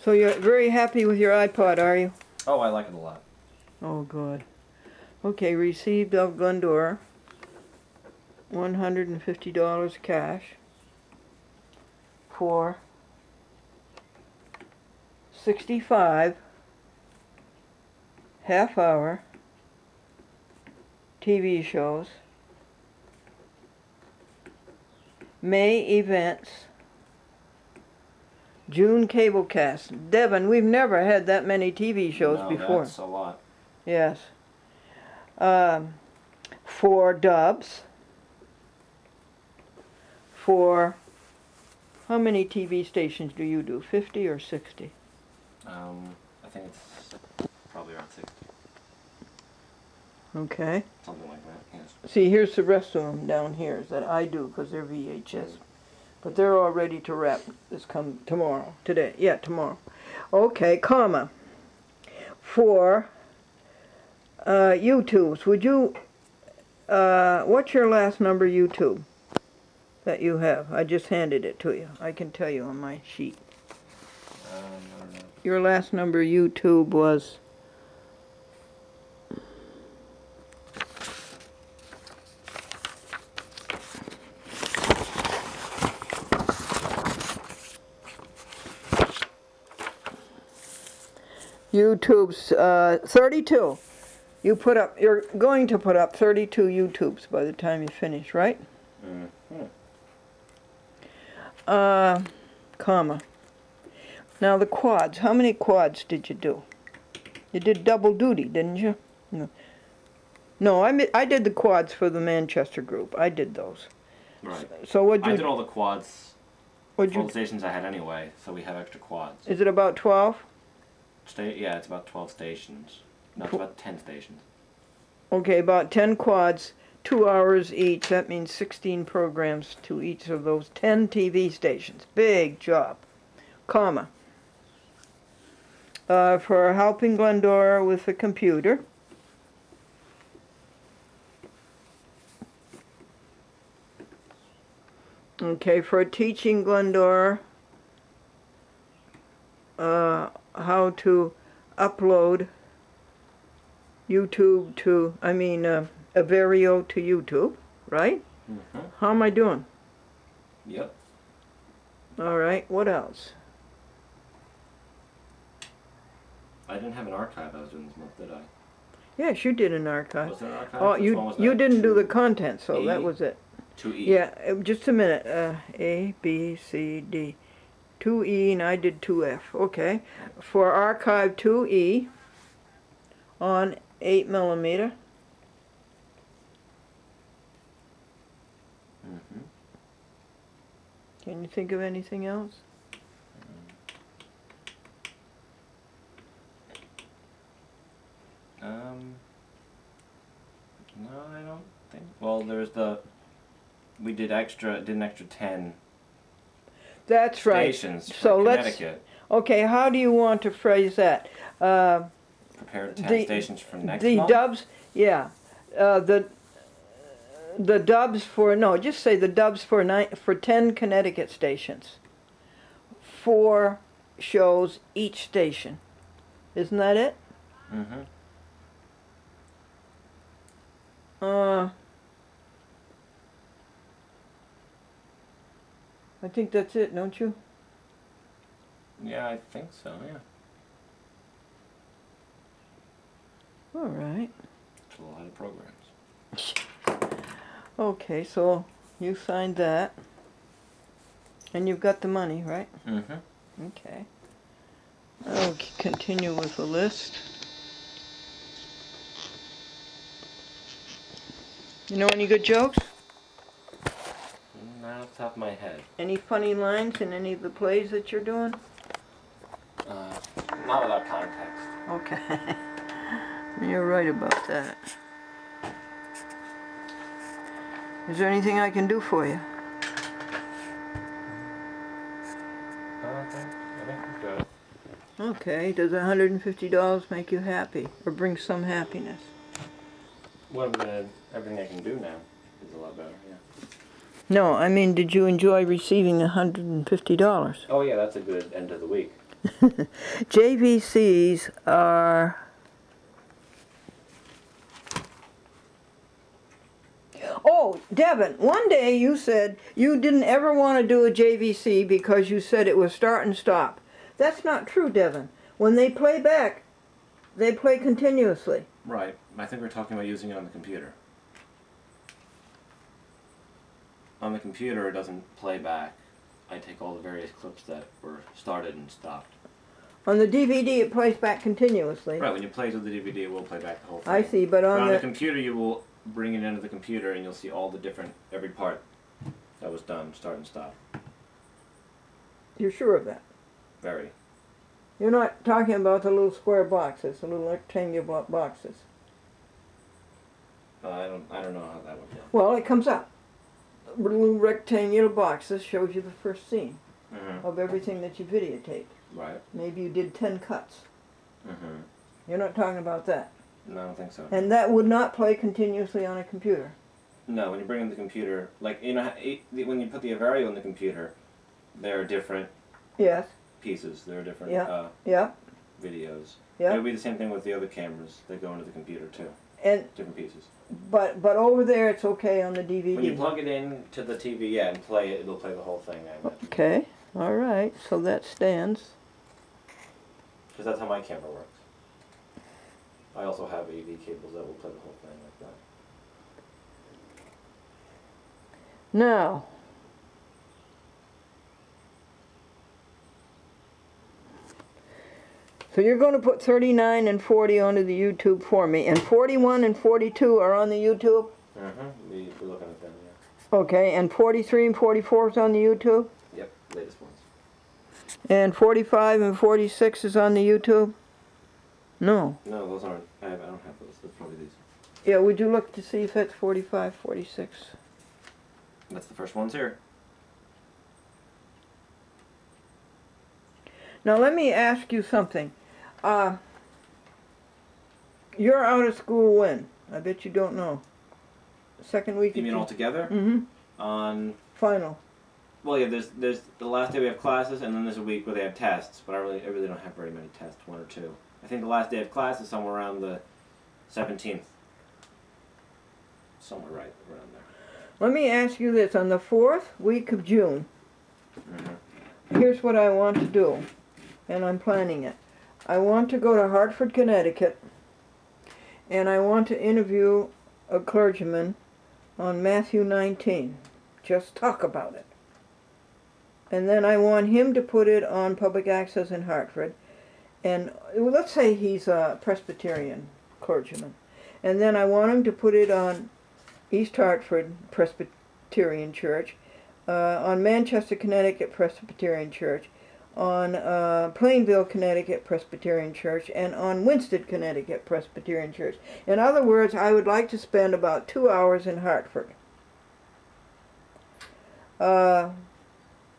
So you're very happy with your iPod, are you? Oh, I like it a lot. Oh, good. Okay, received of Glendora, $150 cash for 65 half-hour TV shows, May events, June cablecast. Devin, we've never had that many TV shows before. That's a lot. Yes. 4 dubs. For how many TV stations do you do? 50 or 60? I think it's probably around 60. Okay. Something like that, yes. See, here's the rest of them down here that I do because they're VHS. But they're all ready to wrap. This come tomorrow. Today. Yeah, tomorrow. Okay, comma. For YouTubes, would you, what's your last number YouTube that you have? I just handed it to you. I can tell you on my sheet. I don't know. Your last number YouTube was... YouTube's 32. You're going to put up 32 YouTubes by the time you finish, right? Comma. Now the quads. How many quads did you do? You did double duty, didn't you? No. No, I did the quads for the Manchester group. I did those. Right. So what'd you... I did all the quads for the stations I had anyway, so we have extra quads. Is it about 12? Yeah, it's about 12 stations. No, it's about 10 stations. Okay, about 10 quads, 2 hours each. That means 16 programs to each of those 10 TV stations. Big job. Comma. For helping Glendora with the computer. Okay, for teaching Glendora how to upload YouTube to, Averio to YouTube, right? Mm-hmm. How am I doing? Yep. All right, what else? I didn't have an archive I was doing this month, did I? Yes, you did an archive. Was there an archive? Oh, Which one was you that? didn't do the content, so that was it. 2E. Yeah, just a minute. A, B, C, D. 2E and I did 2F. Okay. For archive 2E on 8mm. Mm-hmm. Can you think of anything else? No, I don't think. Well, there's we did an extra 10 That's right. stations for So Connecticut. Okay, how do you want to phrase that? Prepare 10 stations for next month? The dubs, yeah. The dubs for, no, just say the dubs for 10 Connecticut stations. 4 shows each station. Isn't that it? Mm-hmm. I think that's it, don't you? Yeah, I think so, yeah. All right. It's a lot of programs. Okay, so you signed that. And you've got the money, right? Mm-hmm. Okay. I'll continue with the list. You know any good jokes? Not off the top of my head. Any funny lines in any of the plays that you're doing? Not without context. Okay. You're right about that. Is there anything I can do for you? I think we're good. Okay. Does $150 make you happy? Or bring some happiness? Well, everything I can do now is a lot better, yeah. No, I mean, did you enjoy receiving $150? Oh yeah, that's a good end of the week. JVCs are... Oh, Devin, one day you said you didn't ever want to do a JVC because you said it was start and stop. That's not true, Devin. When they play back, they play continuously. Right. I think we're talking about using it on the computer. On the computer, it doesn't play back. I take all the various clips that were started and stopped. On the DVD, it plays back continuously. Right, when you play to the DVD, it will play back the whole thing. I see, but on the computer, you will bring it into the computer and you'll see all the different, every part that was done, start and stop. You're sure of that? Very. You're not talking about the little square boxes, the little rectangular boxes. I don't know how that would go. Well, it comes up. The little rectangular boxes shows you the first scene of everything that you videotaped. Right. Maybe you did 10 cuts. You're not talking about that. No, I don't think so. And that would not play continuously on a computer. No, when you bring in the computer, like, you know, when you put the Avario in the computer, there are different pieces. There are different videos. Yeah. It would be the same thing with the other cameras that go into the computer too. And different pieces. But over there, it's okay on the DVD. When you plug it in to the TV, and play it, it'll play the whole thing. I imagine. Okay. All right. So that stands. Because that's how my camera works. I also have AV cables that will play the whole thing like that. Now, so you're going to put 39 and 40 onto the YouTube for me, and 41 and 42 are on the YouTube? We're looking at them, yeah. Okay, and 43 and 44 is on the YouTube? Yep, latest ones. And 45 and 46 is on the YouTube? No. No, those aren't. I don't have those. That's probably these. Yeah, would you look to see if it's 45, 46? That's the first ones here. Now let me ask you something. You're out of school when? I bet you don't know. Second week. You mean altogether? On final. Well, yeah. There's the last day we have classes, and then there's a week where they have tests. But I really don't have very many tests. 1 or 2. I think the last day of class is somewhere around the 17th. Somewhere right around there. Let me ask you this. On the 4th week of June, here's what I want to do, and I'm planning it. I want to go to Hartford, Connecticut, and I want to interview a clergyman on Matthew 19. Just talk about it. And then I want him to put it on public access in Hartford. And let's say he's a Presbyterian clergyman. And then I want him to put it on East Hartford Presbyterian Church, on Manchester, Connecticut Presbyterian Church, on Plainville, Connecticut Presbyterian Church, and on Winsted, Connecticut Presbyterian Church. In other words, I would like to spend about 2 hours in Hartford.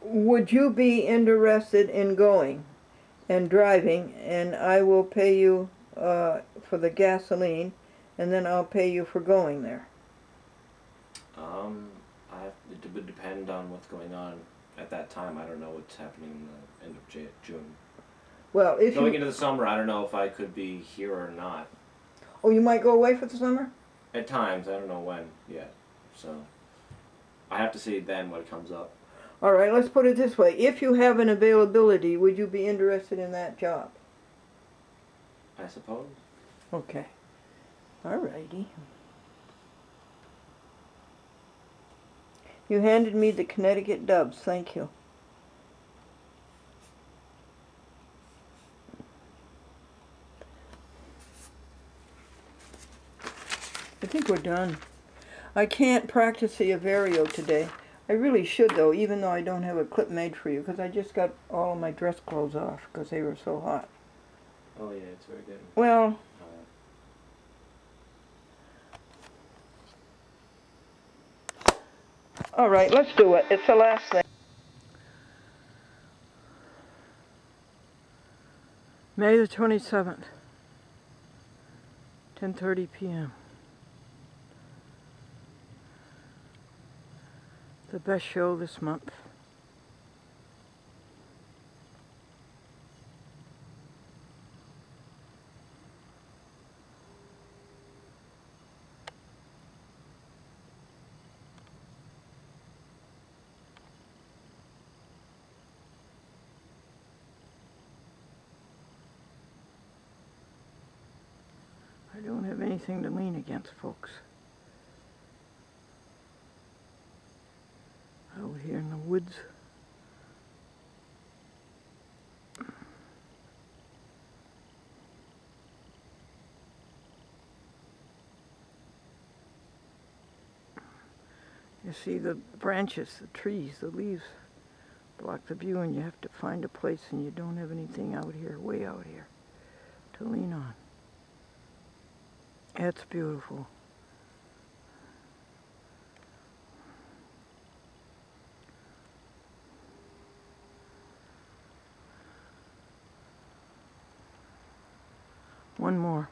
Would you be interested in going and driving, and I will pay you for the gasoline, and then I'll pay you for going there? It would depend on what's going on at that time. I don't know what's happening in the end of June. Well, if going into the summer, I don't know if I could be here or not. Oh, you might go away for the summer? At times, I don't know when yet. So I have to see then what comes up. All right, let's put it this way. If you have an availability, would you be interested in that job? I suppose. Okay. All righty. You handed me the Connecticut Dubs. Thank you. I think we're done. I can't practice the Avario today. I really should, though, even though I don't have a clip made for you, because I just got all of my dress clothes off because they were so hot. Oh, yeah, it's very good. Well, all right, let's do it. It's the last thing. May the 27th, 10:30 p.m. The best show this month. don't have anything to lean against, folks. Out here in the woods. You see the branches, the trees, the leaves block the view, and you have to find a place, and you don't have anything out here, way out here, to lean on. It's beautiful. One more.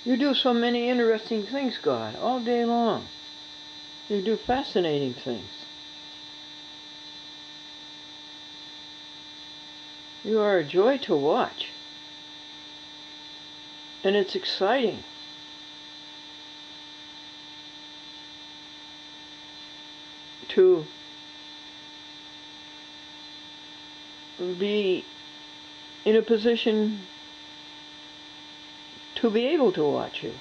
You do so many interesting things, God, all day long. You do fascinating things. You are a joy to watch. And it's exciting. To be in a position to be able to watch you.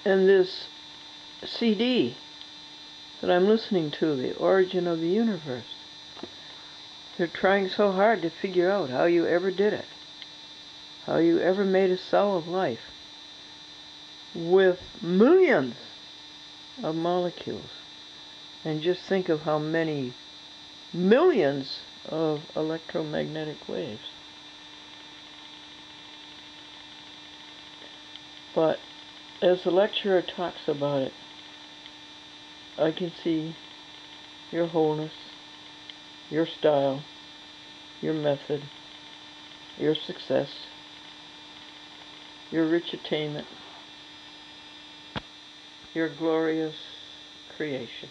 And this CD that I'm listening to, The Origin of the Universe, they're trying so hard to figure out how you ever did it, how you ever made a cell of life with millions of molecules. And just think of how many millions of electromagnetic waves. But as the lecturer talks about it, I can see your wholeness, your style, your method, your success, your rich attainment, your glorious creation.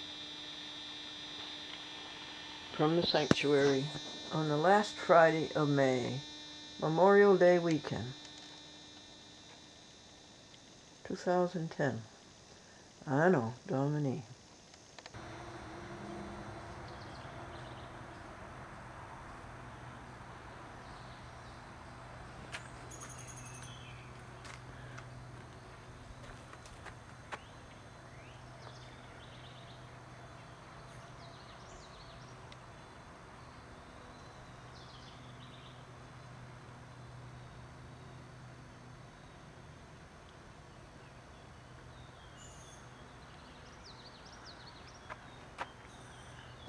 From the sanctuary on the last Friday of May, Memorial Day weekend, 2010. Anno Domini.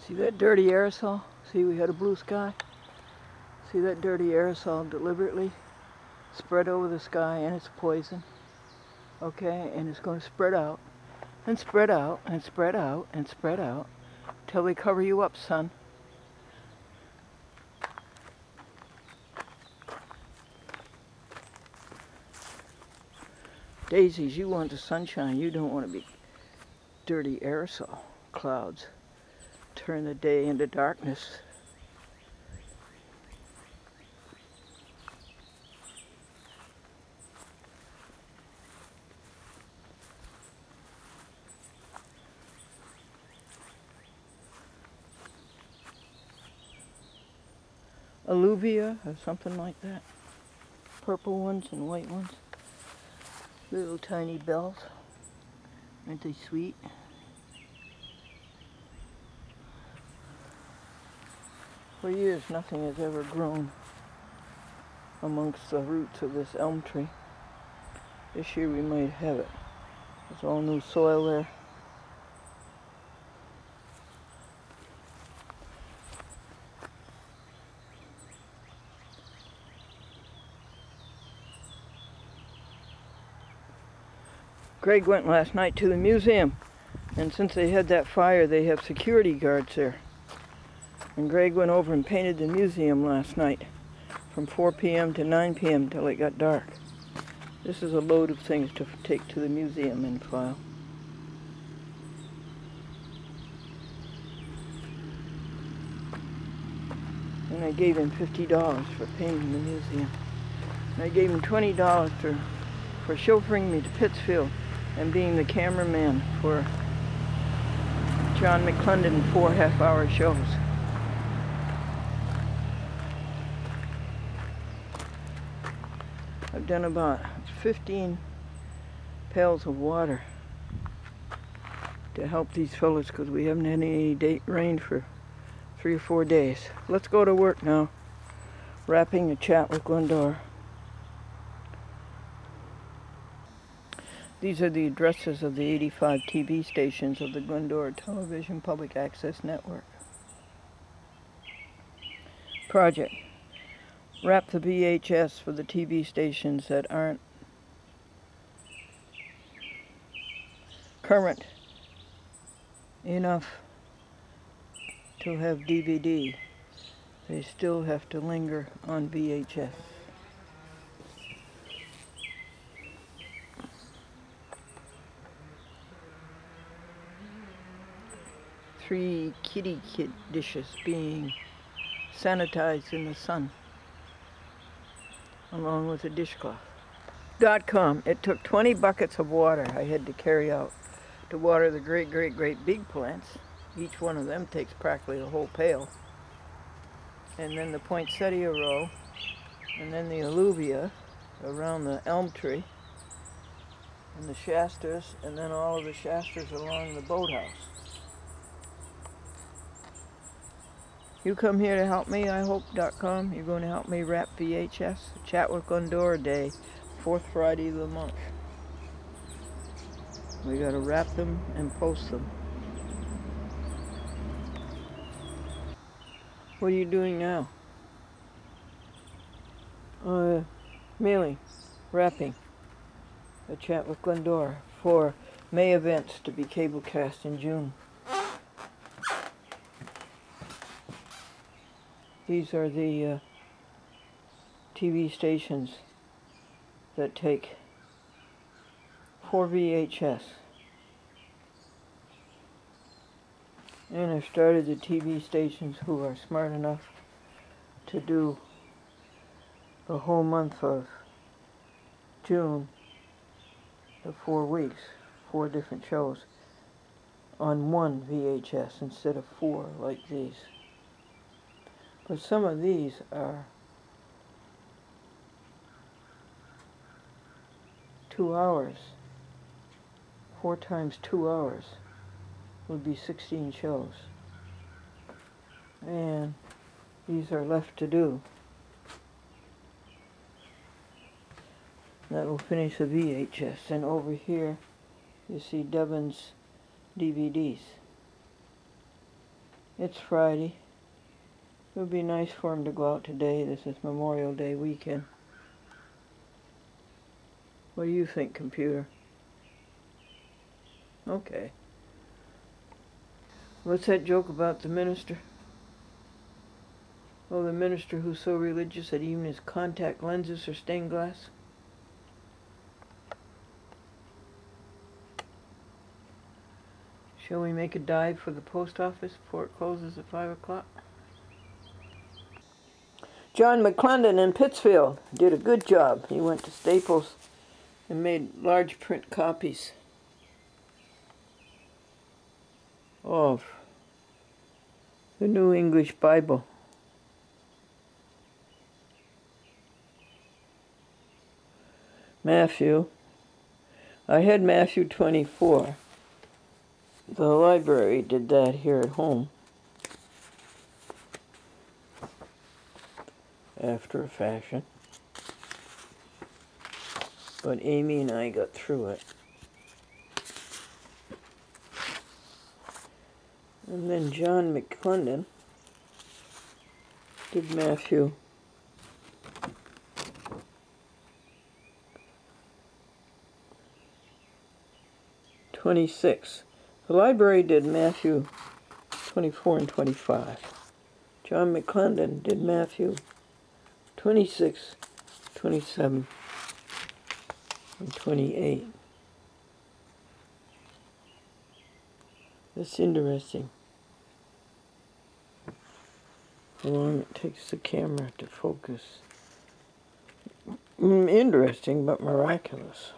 See that dirty aerosol? See, we had a blue sky. See that dirty aerosol deliberately spread over the sky, and it's poison. Okay, and it's going to spread out and spread out and spread out and spread out till they cover you up, son. Daisies, you want the sunshine. You don't want to be dirty aerosol clouds. Turn the day into darkness. Alluvia or something like that. Purple ones and white ones. Little tiny bells. Aren't they sweet? For years, nothing has ever grown amongst the roots of this elm tree. This year we might have it. There's all new soil there. Greg went last night to the museum, and since they had that fire, they have security guards there. And Greg went over and painted the museum last night from 4 p.m. to 9 p.m. till it got dark. This is a load of things to take to the museum and file. And I gave him $50 for painting the museum. And I gave him $20 for chauffeuring me to Pittsfield and being the cameraman for John McClendon 4 half-hour shows. I've done about 15 pails of water to help these fellas because we haven't had any rain for 3 or 4 days. Let's go to work now. Wrapping a chat with Glendora. These are the addresses of the 85 TV stations of the Glendora Television Public Access Network. Project. Wrap the VHS for the TV stations that aren't current enough to have DVD. They still have to linger on VHS. Three kitty dishes being sanitized in the sun, along with a dishcloth. .com. It took 20 buckets of water I had to carry out to water the great big plants. Each one of them takes practically a whole pail. And then the poinsettia row, and then the alluvia around the elm tree, and the shastas, and then all of the shastas along the boathouse. You come here to help me, I hope.com. You're going to help me wrap VHS. Chat with Glendora Day, 4th Friday of the month. We got to wrap them and post them. What are you doing now? Mailing, wrapping a chat with Glendora for May events to be cablecast in June. These are the TV stations that take 4 VHS. And I've started the TV stations who are smart enough to do the whole month of June, the 4 weeks, 4 different shows, on 1 VHS instead of 4 like these. But some of these are 2 hours. 4 times 2 hours would be 16 shows. And these are left to do. That will finish the VHS. And over here you see Devin's DVDs. It's Friday. It would be nice for him to go out today. This is Memorial Day weekend. What do you think, computer? Okay. What's that joke about the minister? Oh, the minister who's so religious that even his contact lenses are stained glass? Shall we make a dive for the post office before it closes at 5 o'clock? John McClendon in Pittsfield did a good job. He went to Staples and made large print copies of the New English Bible. Matthew. I had Matthew 24. The library did that here at home after a fashion. But Amy and I got through it. And then John McClendon did Matthew 26. The library did Matthew 24 and 25. John McClendon did Matthew 26, 27, and 28. That's interesting. How long it takes the camera to focus. Interesting, but miraculous.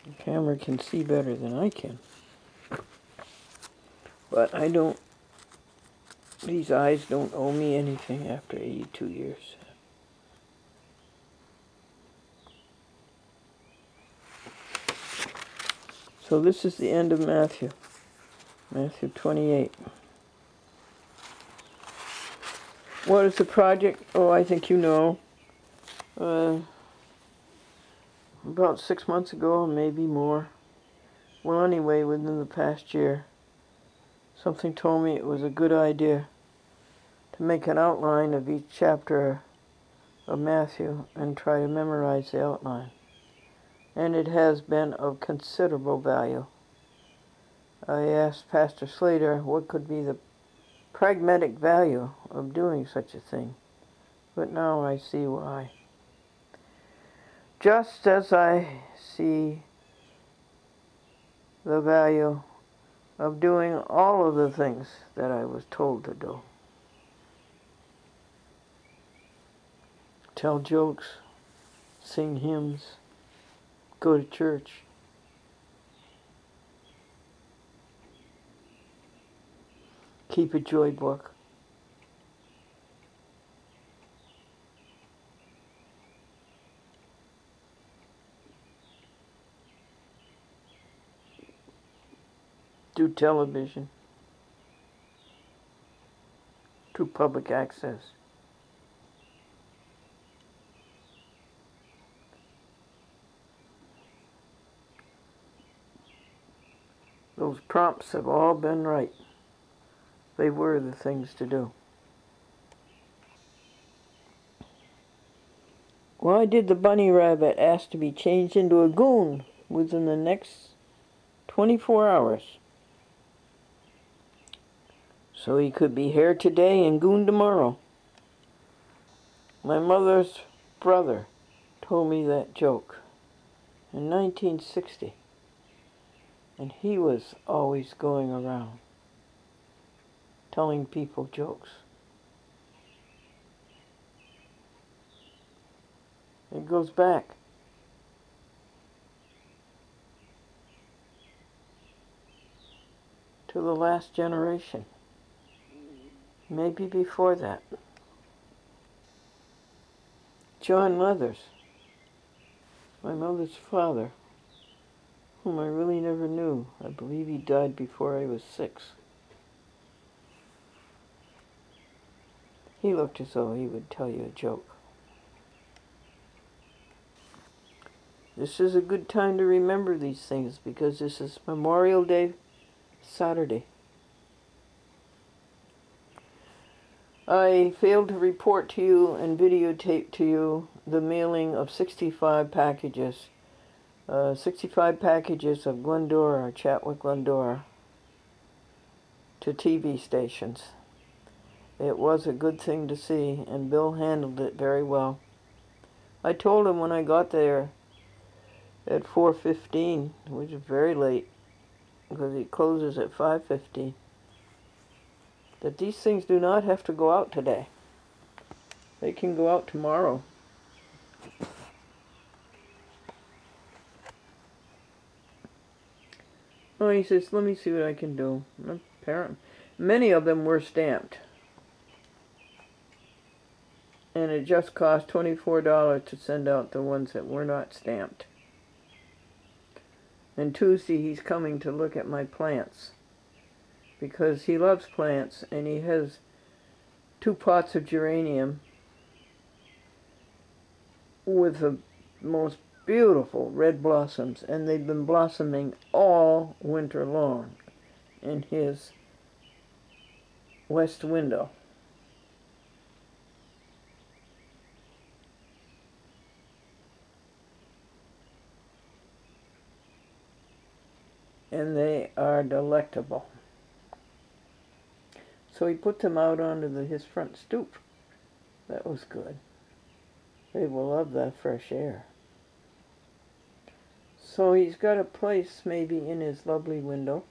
The camera can see better than I can. But I don't, these eyes don't owe me anything after 82 years. So this is the end of Matthew. Matthew 28. What is the project? Oh, I think you know. About 6 months ago, maybe more. Well, anyway, within the past year, something told me it was a good idea to make an outline of each chapter of Matthew and try to memorize the outline. And it has been of considerable value. I asked Pastor Slater what could be the pragmatic value of doing such a thing, but now I see why. Just as I see the value of doing all of the things that I was told to do. Tell jokes, sing hymns, go to church. Keep a joy book. Do television. Do public access. Those prompts have all been right. They were the things to do. Why did the bunny rabbit ask to be changed into a goon within the next 24 hours? So he could be hare today and goon tomorrow. My mother's brother told me that joke in 1960. And he was always going around telling people jokes. It goes back. To the last generation. Maybe before that. John Leathers, my mother's father, whom I really never knew. I believe he died before I was 6. He looked as though he would tell you a joke. This is a good time to remember these things because this is Memorial Day Saturday. I failed to report to you and videotape to you the mailing of 65 packages. 65 packages of Glendora, Chatwick, Glendora, to TV stations. It was a good thing to see, and Bill handled it very well. I told him when I got there at 4:15, which is very late, because he closes at 5:15, that these things do not have to go out today. They can go out tomorrow. Oh, he says, let me see what I can do. Apparently, many of them were stamped. And it just cost $24 to send out the ones that were not stamped. And Tuesday he's coming to look at my plants. Because he loves plants, and he has 2 pots of geranium with the most beautiful red blossoms, and they've been blossoming all winter long in his west window. And they are delectable. So he put them out onto his front stoop. That was good. They will love that fresh air. So he's got a place maybe in his lovely window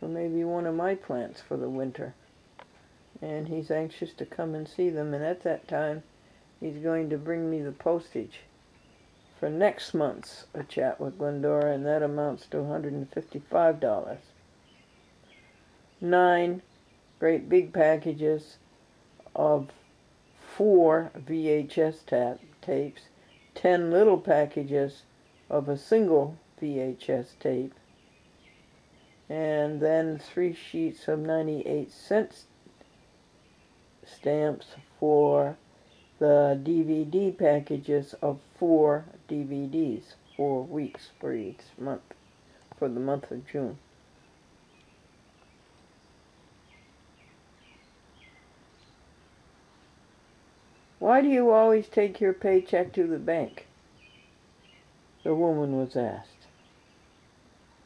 for maybe one of my plants for the winter. And he's anxious to come and see them, and at that time he's going to bring me the postage for next month's A Chat with Glendora, and that amounts to $155. 9 great big packages of 4 VHS tapes, 10 little packages of a single VHS tape, and then 3 sheets of 98-cent stamps for the DVD packages of 4 DVDs, 4 weeks for each month, for the month of June. Why do you always take your paycheck to the bank? The woman was asked.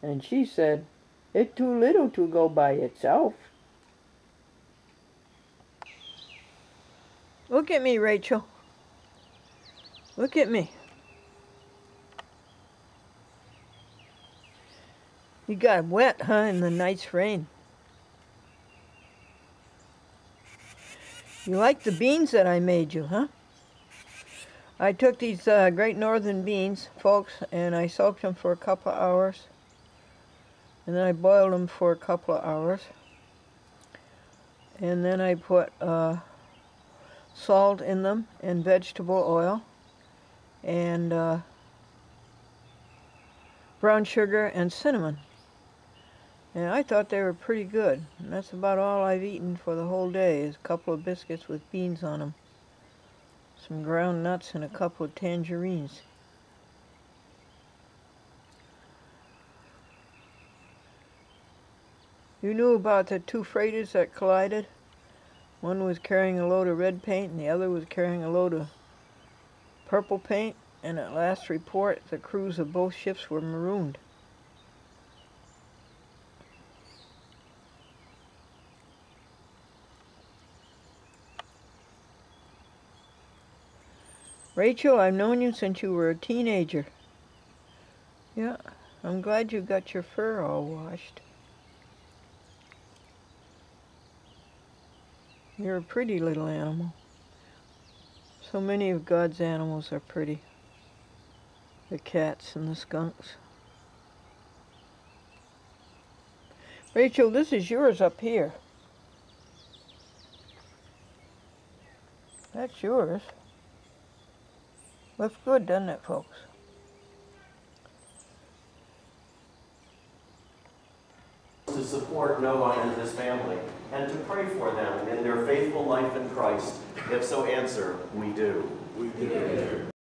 And she said, it's too little to go by itself. Look at me, Rachel. Look at me. You got wet, huh, in the night's rain. You like the beans that I made you, huh? I took these Great Northern beans, folks, and I soaked them for a couple of hours. And then I boiled them for a couple of hours. And then I put salt in them and vegetable oil and brown sugar and cinnamon. And I thought they were pretty good. And that's about all I've eaten for the whole day, is a couple of biscuits with beans on them, some ground nuts, and a couple of tangerines. You knew about the 2 freighters that collided? One was carrying a load of red paint and the other was carrying a load of purple paint, and at last report the crews of both ships were marooned. Rachel, I've known you since you were a teenager. Yeah, I'm glad you got your fur all washed. You're a pretty little animal. So many of God's animals are pretty. The cats and the skunks. Rachel, this is yours up here. That's yours. Looks good, doesn't it, folks? To support Noah and his family, and to pray for them in their faithful life in Christ. If so, answer, we do. We do.